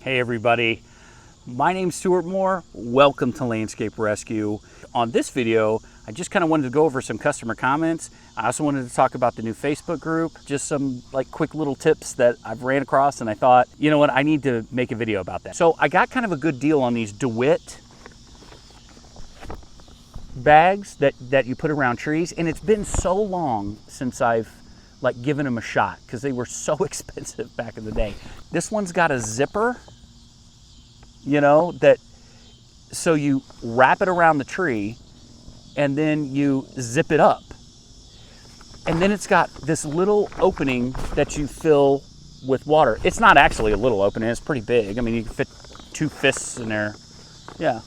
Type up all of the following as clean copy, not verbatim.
Hey everybody, my name's Stuart Moore. Welcome to Landscape Rescue. On this video, I just kind of wanted to go over some customer comments. I also wanted to talk about the new Facebook group, just some quick little tips that I've ran across, and I thought, you know what, I need to make a video about that. So I got kind of a good deal on these DeWitt bags that you put around trees, and it's been so long since I've given them a shot because they were so expensive back in the day. This one's got a zipper, you know, so you wrap it around the tree and then you zip it up. And then it's got this little opening that you fill with water. It's not actually a little opening, it's pretty big. I mean, you can fit 2 fists in there. Yeah,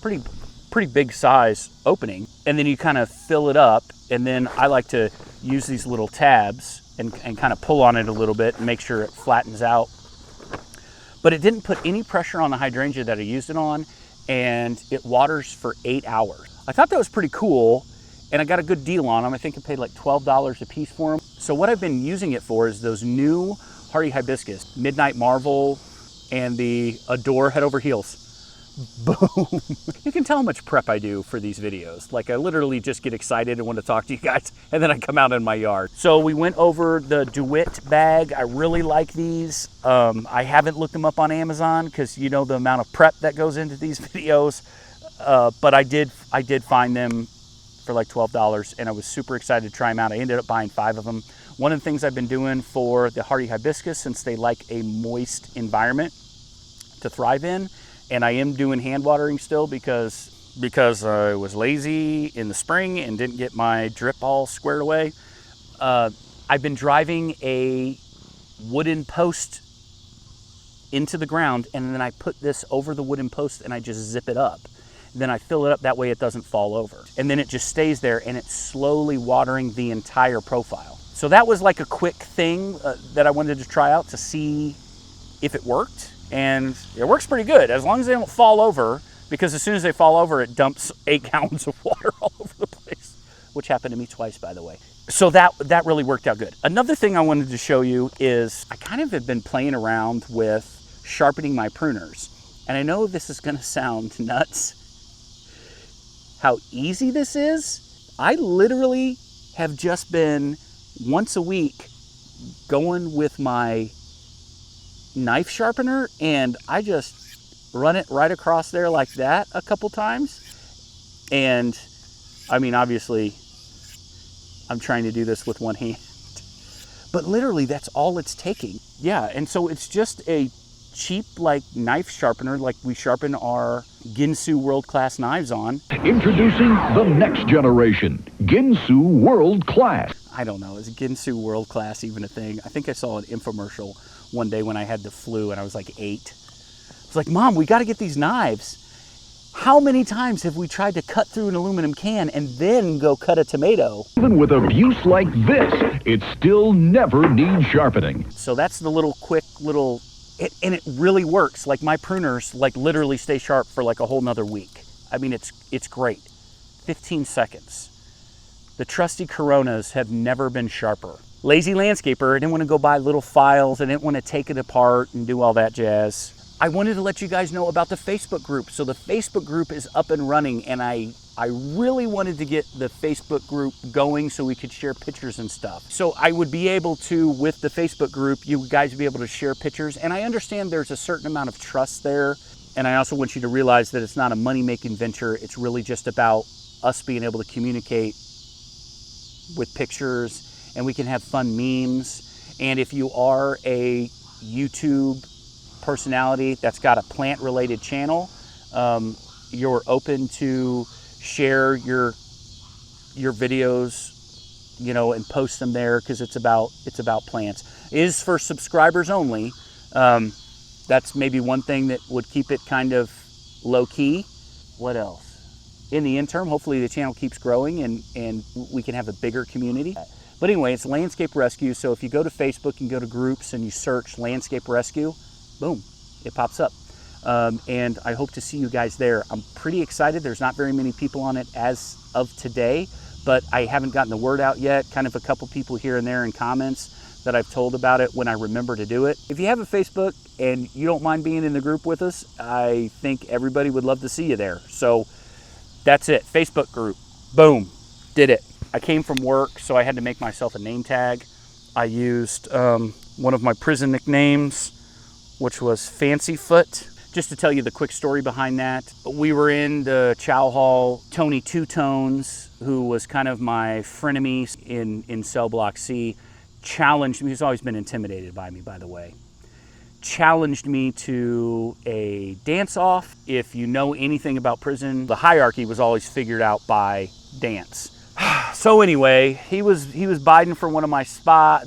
pretty big size opening. And then you kind of fill it up, and then I like to use these little tabs and kind of pull on it a little bit and make sure it flattens out. But it didn't put any pressure on the hydrangea that I used it on, and it waters for 8 hours. I thought that was pretty cool, and I got a good deal on them. I think I paid like $12 a piece for them. So what I've been using it for is those new hardy hibiscus, Midnight Marvel, and the Adore Head Over Heels. Boom. You can tell how much prep I do for these videos. I literally just get excited and want to talk to you guys, and then I come out in my yard. So we went over the DeWitt bag. I really like these. I haven't looked them up on Amazon because you know the amount of prep that goes into these videos. But I did find them for like $12, and I was super excited to try them out. I ended up buying 5 of them. One of the things I've been doing for the hardy hibiscus, since they like a moist environment to thrive in, and I am doing hand watering still because I was lazy in the spring and didn't get my drip all squared away. I've been driving a wooden post into the ground, and then I put this over the wooden post and I just zip it up. Then I fill it up, that way it doesn't fall over. And then it just stays there, and it's slowly watering the entire profile. So that was like a quick thing that I wanted to try out to see if it worked. And it works pretty good, as long as they don't fall over, because as soon as they fall over, it dumps 8 gallons of water all over the place, which happened to me twice, by the way. So that really worked out good. Another thing I wanted to show you is I kind of have been playing around with sharpening my pruners. And I know this is gonna sound nuts, how easy this is. I literally have just been once a week going with my knife sharpener, and I just run it right across there like that a couple times. And I mean, obviously I'm trying to do this with one hand, but literally that's all it's taking. Yeah, and so it's just a cheap knife sharpener like we sharpen our Ginsu World Class knives on. Introducing the next generation, Ginsu World Class. I don't know, is Ginsu World Class even a thing? I think I saw an infomercial one day when I had the flu and I was like 8. It's like, Mom, we got to get these knives. How many times have we tried to cut through an aluminum can and then go cut a tomato? Even with abuse like this, it still never needs sharpening. So that's the quick little, and it really works. My pruners literally stay sharp for a whole nother week. I mean, it's great. 15 seconds. The trusty Coronas have never been sharper. Lazy landscaper, I didn't want to go buy little files. I didn't want to take it apart and do all that jazz. I wanted to let you guys know about the Facebook group. So the Facebook group is up and running, and I really wanted to get the Facebook group going so we could share pictures and stuff. So I would be able to, with the Facebook group, you guys would be able to share pictures. And I understand there's a certain amount of trust there. And I also want you to realize that it's not a money-making venture. It's really just about us being able to communicate with pictures, and we can have fun memes. And if you are a YouTube personality that's got a plant-related channel, you're open to share your videos, you know, and post them there because it's about plants. It is for subscribers only. That's maybe one thing that would keep it kind of low-key. What else? In the interim, hopefully the channel keeps growing and we can have a bigger community. But anyway, it's Landscape Rescue. So if you go to Facebook and go to groups and you search Landscape Rescue, boom, it pops up. And I hope to see you guys there. I'm pretty excited. There's not very many people on it as of today, but I haven't gotten the word out yet. Kind of a couple people here and there in comments that I've told about it when I remember to do it. If you have a Facebook and you don't mind being in the group with us, I think everybody would love to see you there. So that's it. Facebook group. Boom. Did it. I came from work, so I had to make myself a name tag. I used one of my prison nicknames, which was Fancy Foot. Just to tell you the quick story behind that, we were in the chow hall. Tony Two Tones, who was kind of my frenemy in cell block C, challenged me. He's always been intimidated by me, by the way. Challenged me to a dance-off. If you know anything about prison, the hierarchy was always figured out by dance. So anyway, he was biting for one of my spot,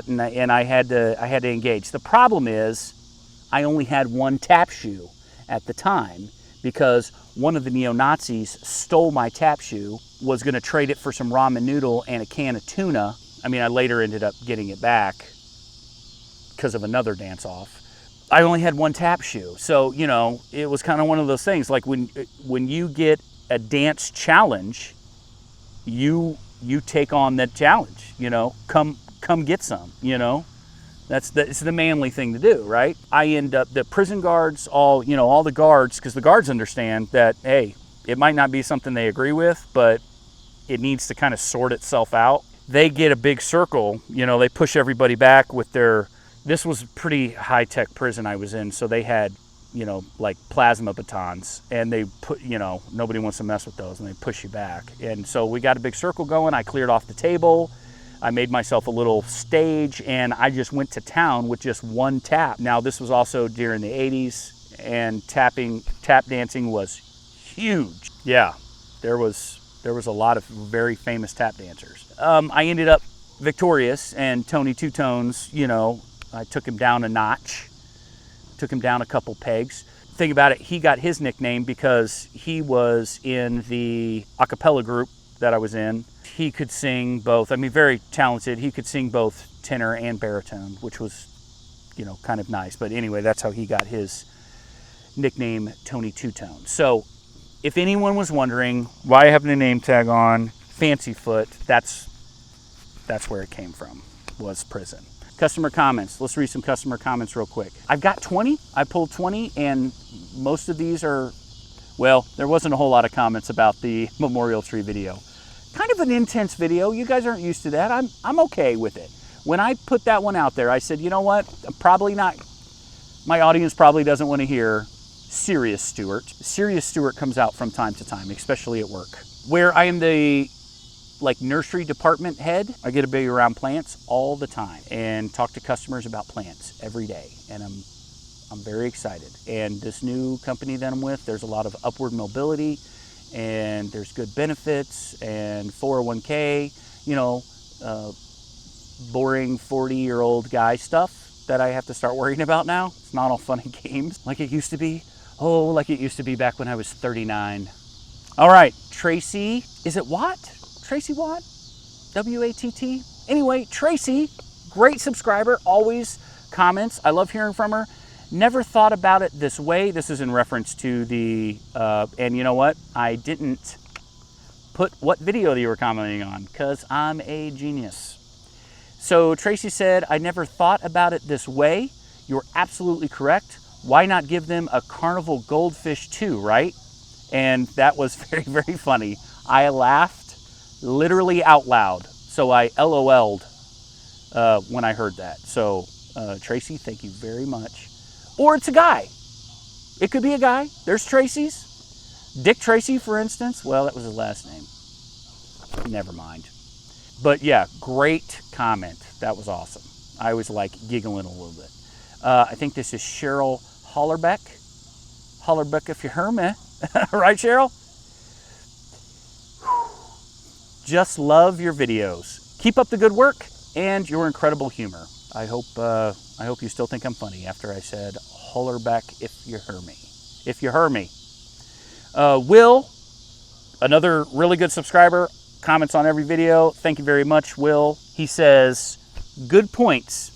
and I had to engage. The problem is, I only had one tap shoe at the time because one of the neo-Nazis stole my tap shoe, was going to trade it for some ramen noodle and a can of tuna. I mean, I later ended up getting it back because of another dance-off. I only had one tap shoe. So, you know, it was kind of one of those things. Like when you get a dance challenge, you take on that challenge, you know, come get some, you know. It's the manly thing to do, right? I end up, the prison guards, all the guards, because the guards understand that, hey, it might not be something they agree with, but it needs to kind of sort itself out. They get a big circle, you know, they push everybody back with this was a pretty high-tech prison I was in, so they had, you know, like plasma batons, and they put, you know, nobody wants to mess with those, and they push you back. And so we got a big circle going. I cleared off the table. I made myself a little stage, and I just went to town with just one tap. Now, this was also during the 80s, and tap dancing was huge. Yeah, there was a lot of very famous tap dancers. I ended up victorious, and Tony Two Tones, you know, I took him down a notch, took him down a couple pegs. Think about it, he got his nickname because he was in the a cappella group that I was in. He could sing both, I mean, very talented. He could sing both tenor and baritone, which was, you know, kind of nice. But anyway, that's how he got his nickname, Tony Two Tone. So if anyone was wondering why I have a name tag on, Fancy Foot, that's where it came from, was prison. Customer comments. Let's read some customer comments real quick. I've got 20. I pulled 20, and most of these are, well, there wasn't a whole lot of comments about the memorial tree video. Kind of an intense video. You guys aren't used to that. I'm okay with it. When I put that one out there, I said, you know what? Probably not. My audience probably doesn't want to hear Serious Stuart. Serious Stuart comes out from time to time, especially at work, where I am the nursery department head. I get to be around plants all the time and talk to customers about plants every day, and I'm very excited. And this new company that I'm with, there's a lot of upward mobility, and there's good benefits and 401k, you know, boring 40-year-old guy stuff that I have to start worrying about now. It's not all fun and games like it used to be. Oh, like it used to be back when I was 39. All right, Tracy, is it Watt? Tracy Watt? W-A-T-T? Anyway, Tracy, great subscriber, always comments. I love hearing from her. Never thought about it this way. This is in reference to the, and you know what? I didn't put what video you were commenting on because I'm a genius. So Tracy said, I never thought about it this way. You're absolutely correct. Why not give them a carnival goldfish too, right? And that was very, very funny. I laughed literally out loud. So I LOL'd when I heard that. So Tracy, thank you very much. Or it's a guy. It could be a guy. There's Tracy's. Dick Tracy, for instance. Well, that was his last name. Never mind. But yeah, great comment. That was awesome. I always like giggling a little bit. I think this is Cheryl Hollerbeck. Hollerbeck if you hear me. Right, Cheryl? Just love your videos. Keep up the good work and your incredible humor. I hope you still think I'm funny after I said Hollerbeck if you hear me. If you hear me. Will, another really good subscriber, comments on every video. Thank you very much, Will. He says, good points.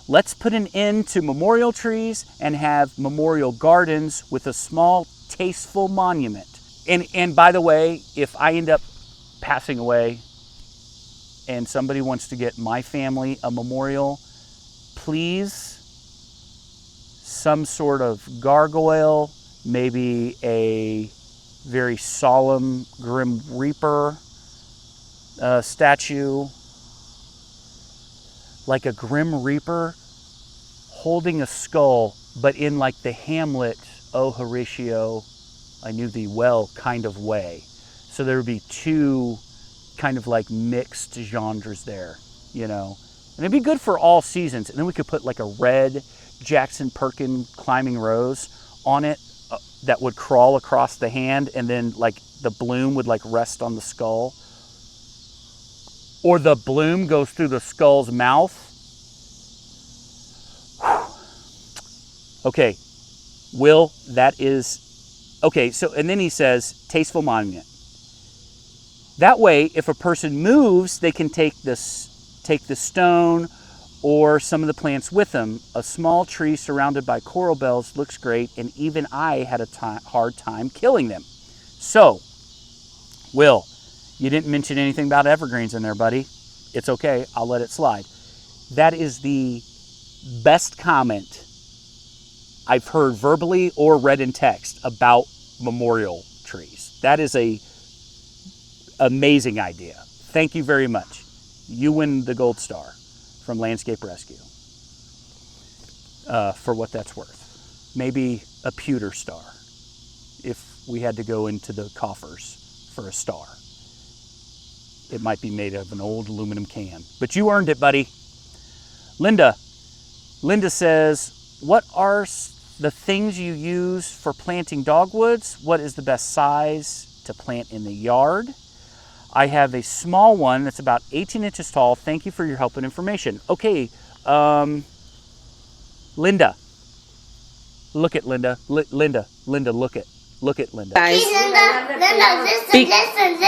Let's put an end to memorial trees and have memorial gardens with a small, tasteful monument. And by the way, if I end up passing away and somebody wants to get my family a memorial, please some sort of gargoyle, maybe a very solemn Grim Reaper statue, like a Grim Reaper holding a skull, but in like the Hamlet, "Oh Horatio, I knew thee well" kind of way. So there would be two kind of like mixed genres there, you know. And it'd be good for all seasons. And then we could put like a red Jackson Perkin climbing rose on it that would crawl across the hand, and then like the bloom would like rest on the skull. Or the bloom goes through the skull's mouth. Okay, Will, that is, okay, so, and then he says, tasteful monument. That way, if a person moves, they can take the stone or some of the plants with them. A small tree surrounded by coral bells looks great, and even I had a hard time killing them. So, Will, you didn't mention anything about evergreens in there, buddy. It's okay, I'll let it slide. That is the best comment I've heard verbally or read in text about memorial trees. That is a amazing idea. Thank you very much. You win the gold star from Landscape Rescue for what that's worth. Maybe a pewter star if we had to go into the coffers for a star. It might be made of an old aluminum can, but you earned it, buddy. Linda says, what are the things you use for planting dogwoods? What is the best size to plant in the yard? I have a small one that's about 18 inches tall. Thank you for your help and information. Okay, Linda. Look at Linda. Linda, look at Linda. Guys,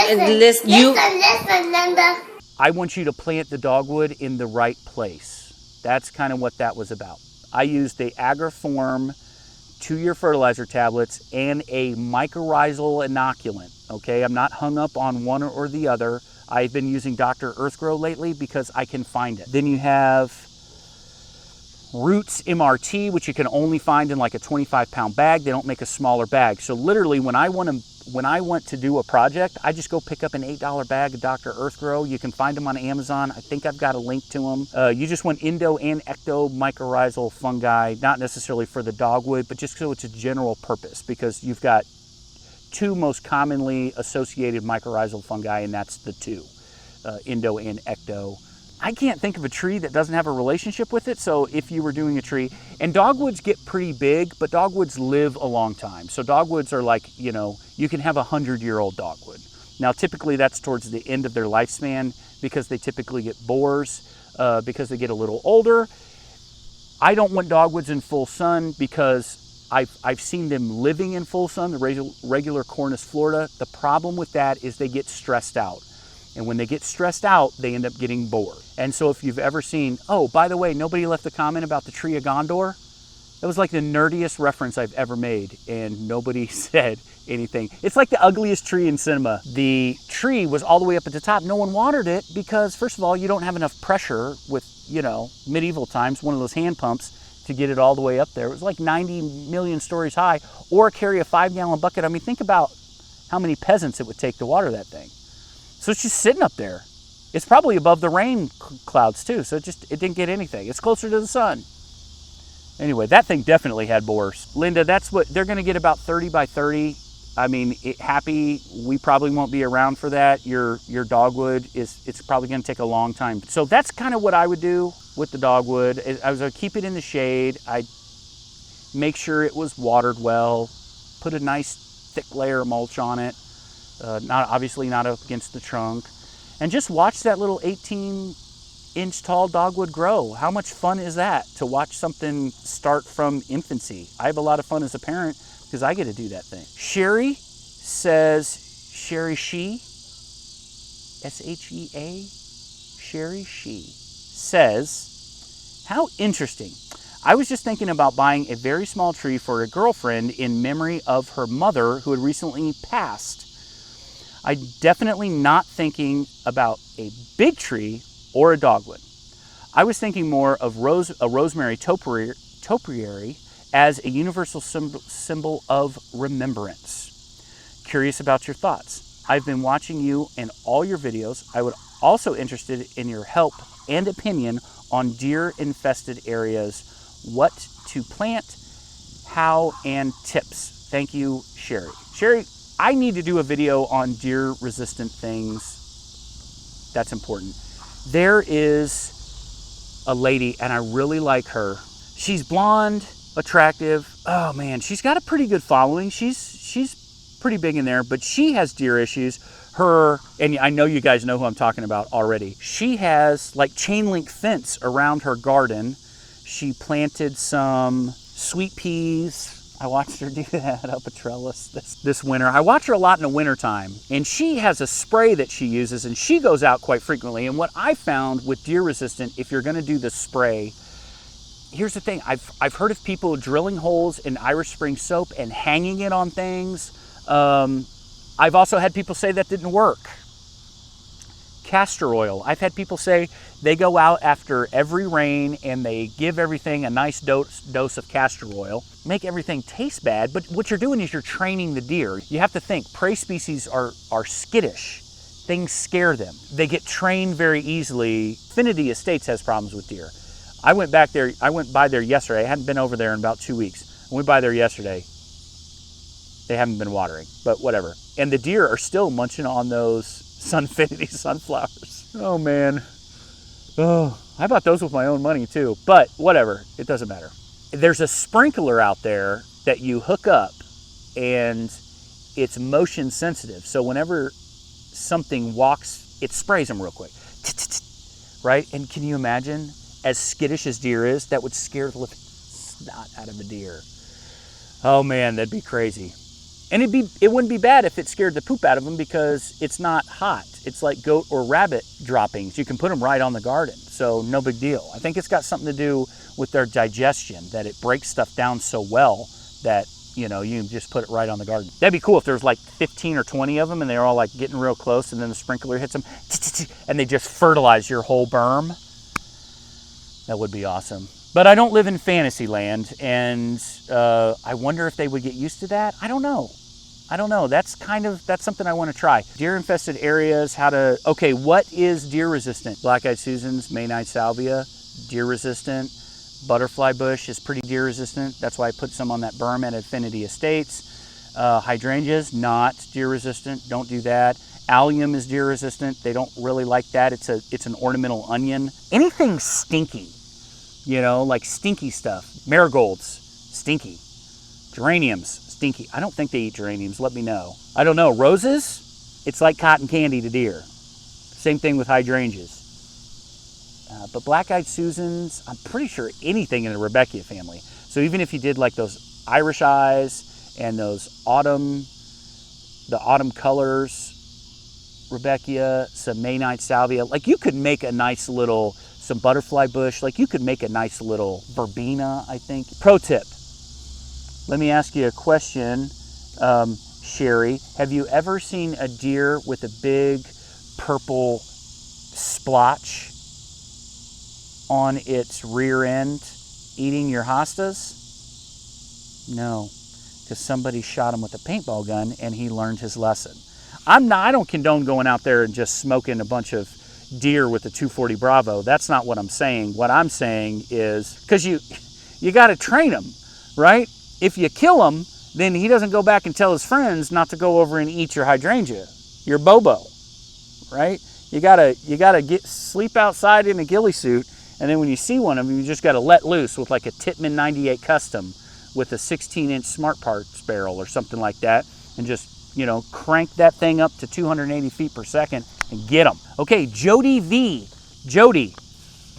Linda, listen, Linda. I want you to plant the dogwood in the right place. That's kind of what that was about. I used the Agriform 2-year fertilizer tablets and a mycorrhizal inoculant. Okay, I'm not hung up on one or the other. I've been using Dr. Earthgrow lately because I can find it. Then you have Roots MRT, which you can only find in like a 25-pound bag. They don't make a smaller bag. So literally, when I want to do a project, I just go pick up an $8 bag of Dr. Earthgrow. You can find them on Amazon. I think I've got a link to them. You just want endo and ecto mycorrhizal fungi, not necessarily for the dogwood, but just so it's a general purpose, because you've got two most commonly associated mycorrhizal fungi, and that's the two, endo and ecto. I can't think of a tree that doesn't have a relationship with it. So if you were doing a tree, and dogwoods get pretty big, but dogwoods live a long time. So dogwoods are like, you know, you can have a 100-year-old dogwood. Now, typically that's towards the end of their lifespan because they typically get borers because they get a little older. I don't want dogwoods in full sun because I've seen them living in full sun, the regular Cornus Florida. The problem with that is they get stressed out. And when they get stressed out, they end up getting bored. And so if you've ever seen, oh, by the way, nobody left a comment about the tree of Gondor. That was like the nerdiest reference I've ever made, and nobody said anything. It's like the ugliest tree in cinema. The tree was all the way up at the top. No one watered it because, first of all, you don't have enough pressure with, you know, medieval times, one of those hand pumps to get it all the way up there. It was like 90 million stories high, or carry a 5-gallon bucket. I mean, think about how many peasants it would take to water that thing. So it's just sitting up there. It's probably above the rain clouds too, so it didn't get anything. It's closer to the sun. Anyway, that thing definitely had borers. Linda, that's what, they're gonna get about 30 by 30. I mean, happy, we probably won't be around for that. Your dogwood, it's probably gonna take a long time. So that's kind of what I would do with the dogwood. I was gonna keep it in the shade. I'd make sure it was watered well, put a nice thick layer of mulch on it. Obviously not up against the trunk, and just watch that little 18-inch tall dogwood grow. How much fun is that to watch something start from infancy? I have a lot of fun as a parent because I get to do that thing. Sherry says, Sherry She, S-H-E-A, Sherry She says, how interesting. I was just thinking about buying a very small tree for a girlfriend in memory of her mother who had recently passed. I'm definitely not thinking about a big tree or a dogwood. I was thinking more of a rosemary topiary, as a universal symbol of remembrance. Curious about your thoughts. I've been watching you and all your videos. I would also interested in your help and opinion on deer-infested areas, what to plant, how, and tips. Thank you, Sherry. Sherry, I need to do a video on deer-resistant things. That's important. There is a lady, and I really like her. She's blonde, attractive. Oh man, she's got a pretty good following. She's pretty big in there, but she has deer issues. Her, and I know you guys know who I'm talking about already. She has like chain link fence around her garden. She planted some sweet peas. I watched her do that up a trellis this winter. I watch her a lot in the wintertime, and she has a spray that she uses, and she goes out quite frequently. And what I found with deer resistant, if you're gonna do the spray, here's the thing. I've heard of people drilling holes in Irish Spring soap and hanging it on things. I've also had people say that didn't work. Castor oil. I've had people say they go out after every rain and they give everything a nice dose of castor oil, make everything taste bad, but what you're doing is you're training the deer. You have to think, prey species are skittish. Things scare them. They get trained very easily. Finity Estates has problems with deer. I went by there yesterday. I hadn't been over there in about 2 weeks. I went by there yesterday. They haven't been watering, but whatever. And the deer are still munching on those Sunfinity sunflowers. Oh man. Oh, I bought those with my own money too, but whatever, it doesn't matter. There's a sprinkler out there that you hook up and it's motion sensitive. So whenever something walks, it sprays them real quick, right? And can you imagine, as skittish as deer is, that would scare the living snot out of a deer. Oh man, that'd be crazy. And it wouldn't be bad if it scared the poop out of them because it's not hot. It's like goat or rabbit droppings. You can put them right on the garden, so no big deal. I think it's got something to do with their digestion, that it breaks stuff down so well that, you know, you just put it right on the garden. That'd be cool if there's like 15 or 20 of them and they're all like getting real close, and then the sprinkler hits them and they just fertilize your whole berm. That would be awesome. But I don't live in fantasy land, and I wonder if they would get used to that. I don't know. That's something I want to try. Deer infested areas, okay, what is deer resistant? Black-eyed Susans, May-night salvia, deer resistant. Butterfly bush is pretty deer resistant. That's why I put some on that berm at Affinity Estates. Hydrangeas, not deer resistant. Don't do that. Allium is deer resistant. They don't really like that. It's an ornamental onion. Anything stinky, you know, like stinky stuff. Marigolds, stinky. Geraniums, stinky. I don't think they eat geraniums. Let me know. I don't know. Roses, it's like cotton candy to deer. Same thing with hydrangeas. But black-eyed Susans, I'm pretty sure anything in the Rebeckia family. So even if you did like those Irish eyes and those autumn colors, Rebeckia, some May-night salvia, like you could make a nice little, some butterfly bush, like you could make a nice little verbena, I think. Pro tip. Let me ask you a question, Sherry. Have you ever seen a deer with a big purple splotch on its rear end eating your hostas? No, because somebody shot him with a paintball gun and he learned his lesson. I don't condone going out there and just smoking a bunch of deer with a 240 Bravo. That's not what I'm saying. What I'm saying is, because you got to train them, right? If you kill him, then he doesn't go back and tell his friends not to go over and eat your hydrangea, your bobo, right? You gotta sleep outside in a ghillie suit, and then when you see one of them, you just gotta let loose with like a Titman 98 Custom with a 16-inch Smart Parts barrel or something like that, and just, you know, crank that thing up to 280 feet per second and get them. Okay, Jody V. Jody,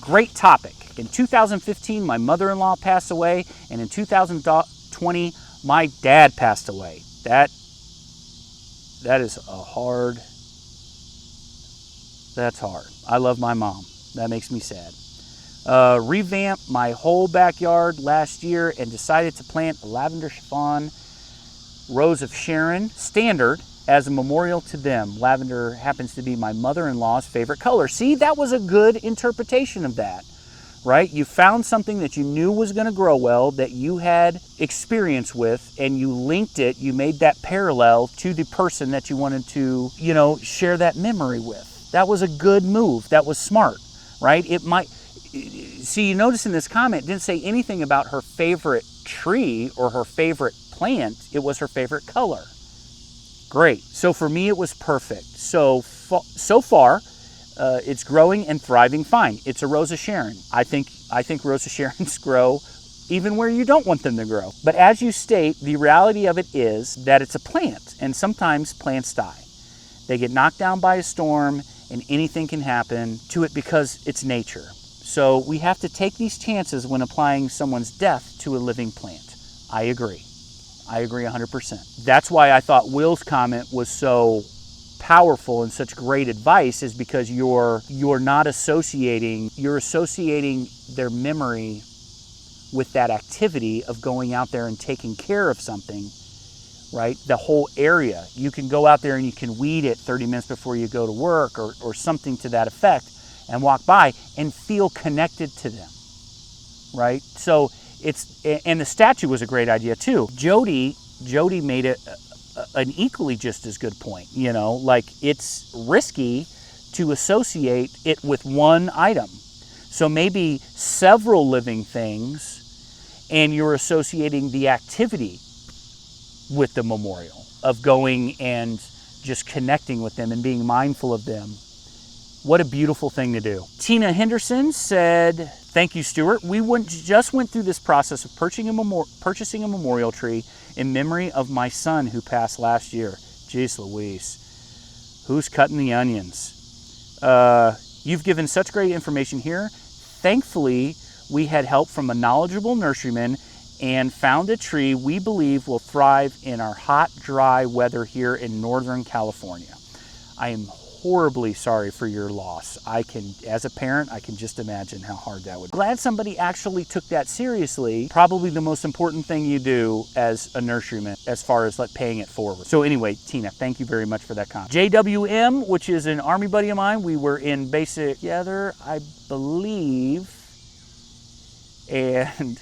great topic. In 2015, my mother-in-law passed away, and in 2020, my dad passed away. That is hard. That's hard. I love my mom. That makes me sad. Revamped my whole backyard last year and decided to plant a lavender chiffon rose of Sharon standard as a memorial to them. Lavender happens to be my mother-in-law's favorite color. See, that was a good interpretation of that, right? You found something that you knew was going to grow well, that you had experience with, and you linked it, you made that parallel to the person that you wanted to, share that memory with. That was a good move. That was smart, right? It might, see, you notice in this comment, it didn't say anything about her favorite tree or her favorite plant. It was her favorite color. Great. So for me, it was perfect. So far, it's growing and thriving fine. It's a Rosa Sharon. I think Rosa Sharons grow even where you don't want them to grow. But as you state, the reality of it is that it's a plant, and sometimes plants die. They get knocked down by a storm, and anything can happen to it because it's nature. So we have to take these chances when applying someone's death to a living plant. I agree 100%. That's why I thought Will's comment was so powerful and such great advice, is because you're associating their memory with that activity of going out there and taking care of something, right? The whole area. You can go out there and you can weed it 30 minutes before you go to work or something to that effect, and walk by and feel connected to them, right? So and the statue was a great idea too. Jody made it an equally just as good point. Like, it's risky to associate it with one item. So maybe several living things, and you're associating the activity with the memorial of going and just connecting with them and being mindful of them. What a beautiful thing to do. Tina Henderson said, "Thank you, Stuart. We just went through this process of purchasing a memorial tree in memory of my son who passed last year." Jeez Louise. Who's cutting the onions? You've given such great information here. Thankfully, we had help from a knowledgeable nurseryman and found a tree we believe will thrive in our hot, dry weather here in Northern California. I am horribly sorry for your loss. As a parent, I can just imagine how hard that would be. Glad somebody actually took that seriously. Probably the most important thing you do as a nurseryman, as far as paying it forward. So anyway, Tina, thank you very much for that comment. JWM, which is an Army buddy of mine, we were in basic together, I believe. And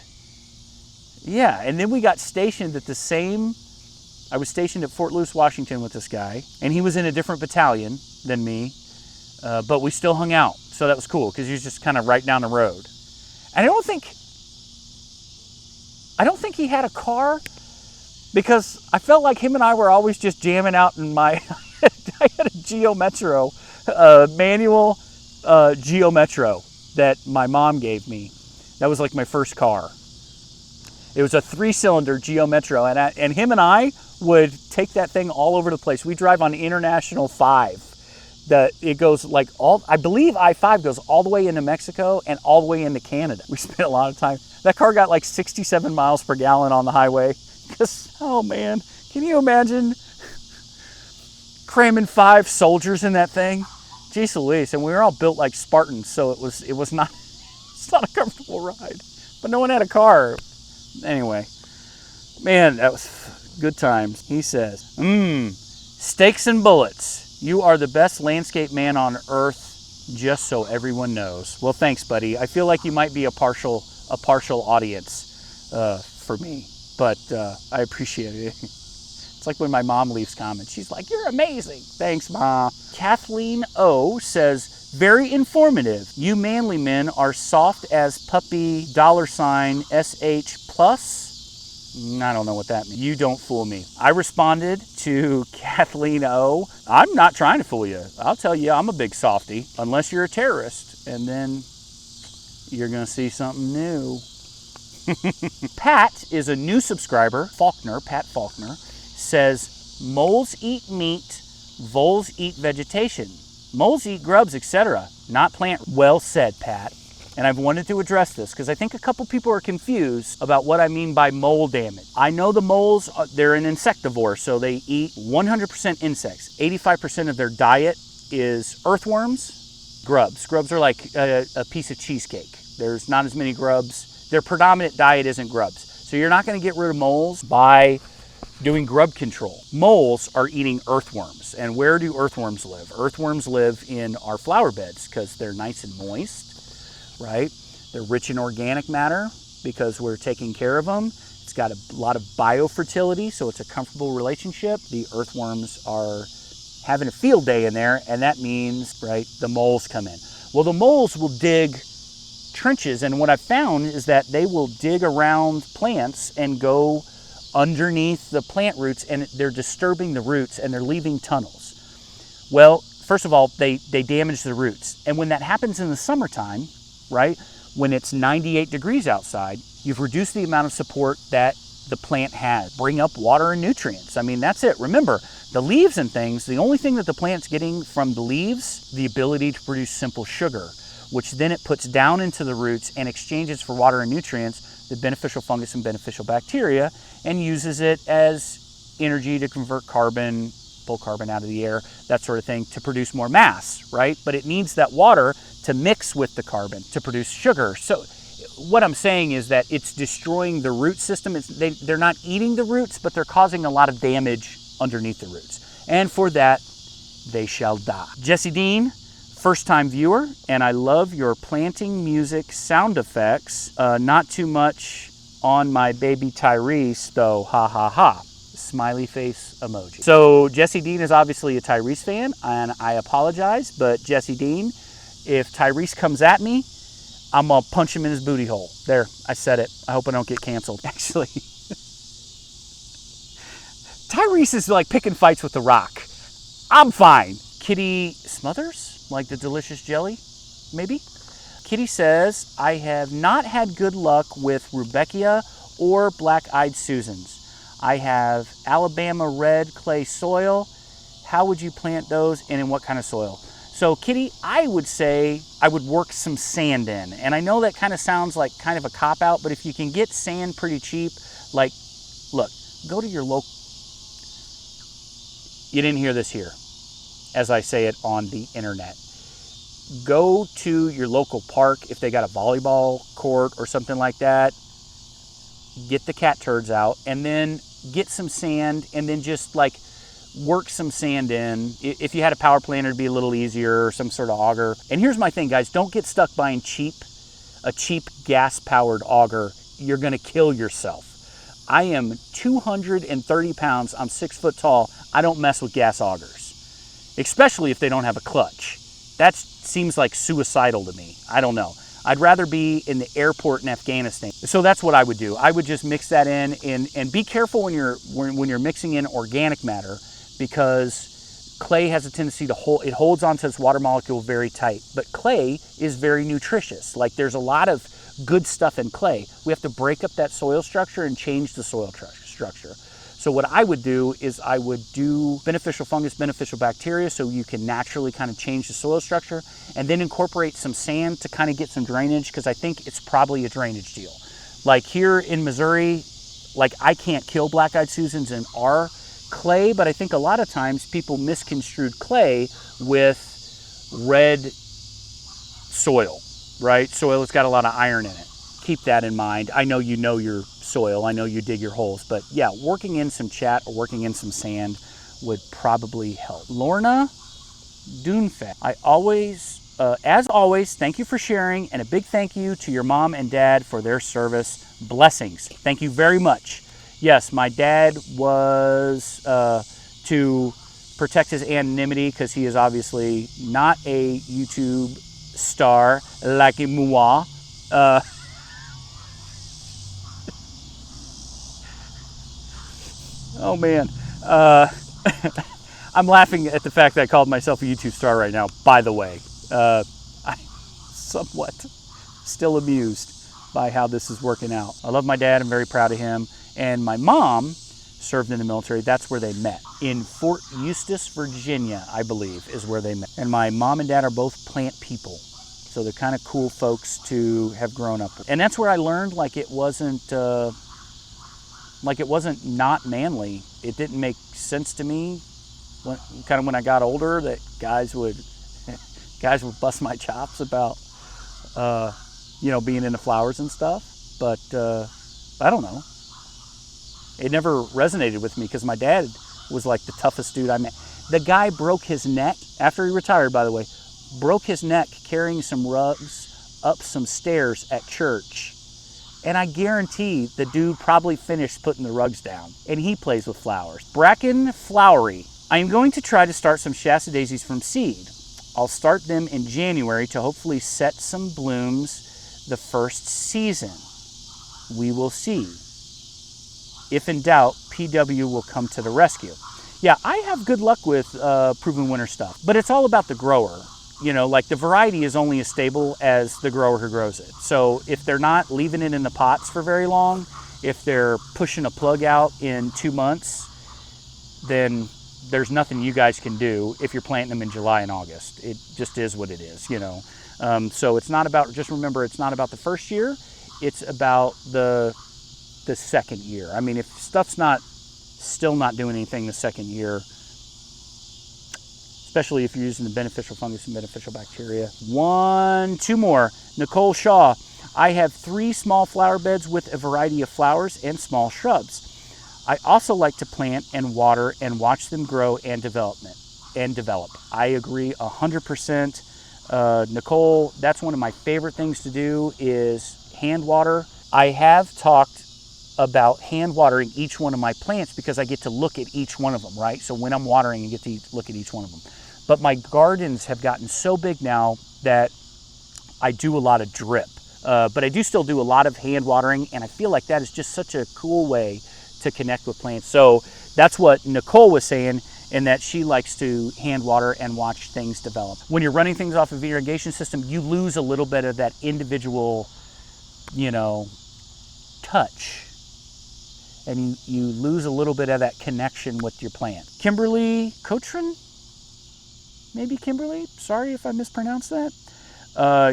yeah, and then we got stationed at I was stationed at Fort Lewis, Washington with this guy, and he was in a different battalion than me, but we still hung out. So that was cool, because he was just kind of right down the road. And I don't think he had a car, because I felt like him and I were always just jamming out in I had a Geo Metro, manual Geo Metro that my mom gave me. That was like my first car. It was a 3-cylinder Geo Metro, and him and I would take that thing all over the place. We drive on International 5. It goes I believe I-5 goes all the way into Mexico and all the way into Canada. We spent a lot of time. That car got 67 miles per gallon on the highway. Oh man, can you imagine cramming 5 soldiers in that thing? Jeez Louise, and we were all built like Spartans, so it's not a comfortable ride. But no one had a car. Anyway, man, that was good times. He says, steaks and bullets. You are the best landscape man on earth, just so everyone knows. Well, thanks, buddy. I feel like you might be a partial audience for me, but I appreciate it. It's like when my mom leaves comments. She's like, "You're amazing." Thanks, Mom. Kathleen O says, "Very informative. You manly men are soft as puppy $SH plus." I don't know what that means. You don't fool me. I responded to Kathleen O. I'm not trying to fool you. I'll tell you, I'm a big softie, unless you're a terrorist, and then you're going to see something new. Pat is a new subscriber. Pat Faulkner, says, "Moles eat meat, voles eat vegetation. Moles eat grubs, etc. Not plant." Well said, Pat. And I've wanted to address this because I think a couple people are confused about what I mean by mole damage. I know the moles, they're an insectivore, so they eat 100% insects. 85% of their diet is earthworms, grubs. Grubs are like a piece of cheesecake. There's not as many grubs. Their predominant diet isn't grubs. So you're not going to get rid of moles by doing grub control. Moles are eating earthworms. And where do earthworms live? Earthworms live in our flower beds because they're nice and moist, right? They're rich in organic matter because we're taking care of them. It's got a lot of biofertility, so it's a comfortable relationship. The earthworms are having a field day in there, and that means, right, the moles come in. Well, the moles will dig trenches, and what I've found is that they will dig around plants and go underneath the plant roots, and they're disturbing the roots, and they're leaving tunnels. Well, first of all, they damage the roots. And when that happens in the summertime, right, when it's 98 degrees outside, you've reduced the amount of support that the plant has. Bring up water and nutrients. I mean, that's it. Remember, the leaves and things, the only thing that the plant's getting from the leaves, the ability to produce simple sugar, which then it puts down into the roots and exchanges for water and nutrients, the beneficial fungus and beneficial bacteria, and uses it as energy to convert carbon, pull carbon out of the air, that sort of thing, to produce more mass, right? But it needs that water to mix with the carbon to produce sugar. So what I'm saying is that it's destroying the root system. They're not eating the roots, but they're causing a lot of damage underneath the roots. And for that, they shall die. Jesse Dean, first-time viewer, and I love your planting music sound effects. Not too much on my baby Tyrese, though, ha ha ha. Smiley face emoji. So Jesse Dean is obviously a Tyrese fan, and I apologize, but Jesse Dean, if Tyrese comes at me, I'm gonna punch him in his booty hole. There, I said it. I hope I don't get canceled. Actually, Tyrese is like picking fights with The Rock. I'm fine. Kitty Smothers, like the delicious jelly, maybe? Kitty says, I have not had good luck with Rudbeckia or black-eyed Susans. I have Alabama red clay soil. How would you plant those and in what kind of soil? So Kitty, I would say I would work some sand in. And I know that kind of sounds like kind of a cop-out, but if you can get sand pretty cheap, like, look, go to your local... You didn't hear this here, as I say it on the internet. Go to your local park if they got a volleyball court or something like that. Get the cat turds out and then get some sand and then just like work some sand in. If you had a power planter, it'd be a little easier, or some sort of auger. And here's my thing, guys, don't get stuck buying a cheap gas-powered auger. You're gonna kill yourself. I am 230 pounds, I'm 6 foot tall. I don't mess with gas augers, especially if they don't have a clutch. That seems like suicidal to me. I don't know. I'd rather be in the airport in Afghanistan. So that's what I would do. I would just mix that in and be careful when you're mixing in organic matter, because clay has a tendency to holds onto its water molecule very tight. But clay is very nutritious. Like, there's a lot of good stuff in clay. We have to break up that soil structure and change the soil structure. So what I would do is I would do beneficial fungus, beneficial bacteria, so you can naturally kind of change the soil structure, and then incorporate some sand to kind of get some drainage, because I think it's probably a drainage deal. Like here in Missouri, like I can't kill black-eyed Susans in our clay, but I think a lot of times people misconstrued clay with red soil, right? Soil that's got a lot of iron in it. Keep that in mind. I know you know your soil. I know you dig your holes, but yeah, working in some chat or working in some sand would probably help. Lorna Dunefat, as always, thank you for sharing, and a big thank you to your mom and dad for their service. Blessings. Thank you very much. Yes, my dad was to protect his anonymity, because he is obviously not a YouTube star like moi. Oh man, I'm laughing at the fact that I called myself a YouTube star right now, by the way. I'm somewhat still amused by how this is working out. I love my dad, I'm very proud of him. And my mom served in the military. That's where they met. In Fort Eustis, Virginia, I believe, is where they met. And my mom and dad are both plant people. So they're kind of cool folks to have grown up with. And that's where I learned, like, it wasn't not manly. It didn't make sense to me when I got older, that guys would bust my chops about being into flowers and stuff. But I don't know. It never resonated with me, because my dad was like the toughest dude I met. The guy broke his neck after he retired, by the way, broke his neck carrying some rugs up some stairs at church, and I guarantee the dude probably finished putting the rugs down, and he plays with flowers. Bracken Flowery. I am going to try to start some Shasta daisies from seed. I'll start them in January to hopefully set some blooms the first season. We will see. If in doubt, PW will come to the rescue. Yeah, I have good luck with proven winner stuff, but it's all about the grower. You know, like the variety is only as stable as the grower who grows it. So if they're not leaving it in the pots for very long, if they're pushing a plug out in 2 months, then there's nothing you guys can do if you're planting them in July and August. It just is what it is, you know. So it's not about, just remember, it's not about the first year, it's about the second year. I mean, if stuff's still not doing anything the second year, especially if you're using the beneficial fungus and beneficial bacteria. Two more. Nicole Shaw. I have 3 small flower beds with a variety of flowers and small shrubs. I also like to plant and water and watch them grow and develop. I agree 100%. Nicole, that's one of my favorite things to do is hand water. I have talked about hand watering each one of my plants because I get to look at each one of them, right? So when I'm watering, I get to look at each one of them. But my gardens have gotten so big now that I do a lot of drip. But I do still do a lot of hand watering, and I feel like that is just such a cool way to connect with plants. So that's what Nicole was saying, in that she likes to hand water and watch things develop. When you're running things off of an irrigation system, you lose a little bit of that individual, you know, touch. And you lose a little bit of that connection with your plant. Kimberly Cochran? Maybe Kimberly? Sorry if I mispronounced that.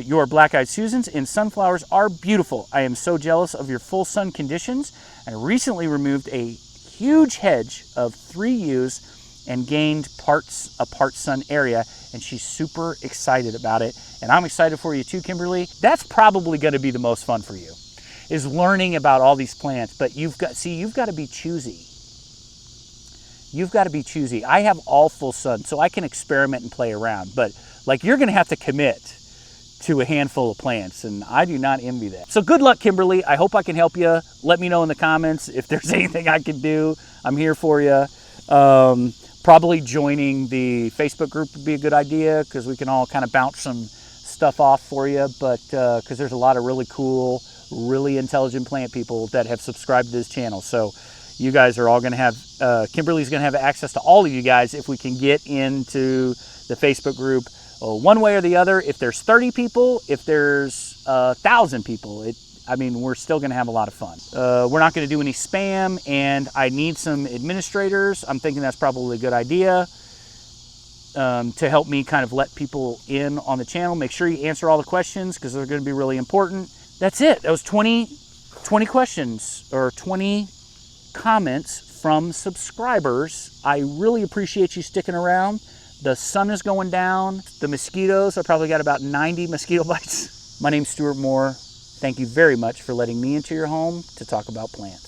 Your black-eyed Susans and sunflowers are beautiful. I am so jealous of your full sun conditions. I recently removed a huge hedge of 3 yews and gained a part sun area, and she's super excited about it. And I'm excited for you too, Kimberly. That's probably going to be the most fun for you, is learning about all these plants. But you've got to be choosy. You've got to be choosy. I have all full sun, so I can experiment and play around. But like, you're going to have to commit to a handful of plants, and I do not envy that. So good luck, Kimberly. I hope I can help you. Let me know in the comments if there's anything I can do. I'm here for you. Probably joining the Facebook group would be a good idea, because we can all kind of bounce some stuff off for you. But because there's a lot of really cool, really intelligent plant people that have subscribed to this channel. So you guys are all going to have, Kimberly's going to have access to all of you guys if we can get into the Facebook group. One way or the other. If there's 30 people, if there's 1,000 people, I mean, we're still going to have a lot of fun. We're not going to do any spam, and I need some administrators. I'm thinking that's probably a good idea to help me kind of let people in on the channel. Make sure you answer all the questions, because they're going to be really important. That's it. That was 20 questions or 20 comments from subscribers. I really appreciate you sticking around. The sun is going down. The mosquitoes, I probably got about 90 mosquito bites. My name's Stuart Moore. Thank you very much for letting me into your home to talk about plants.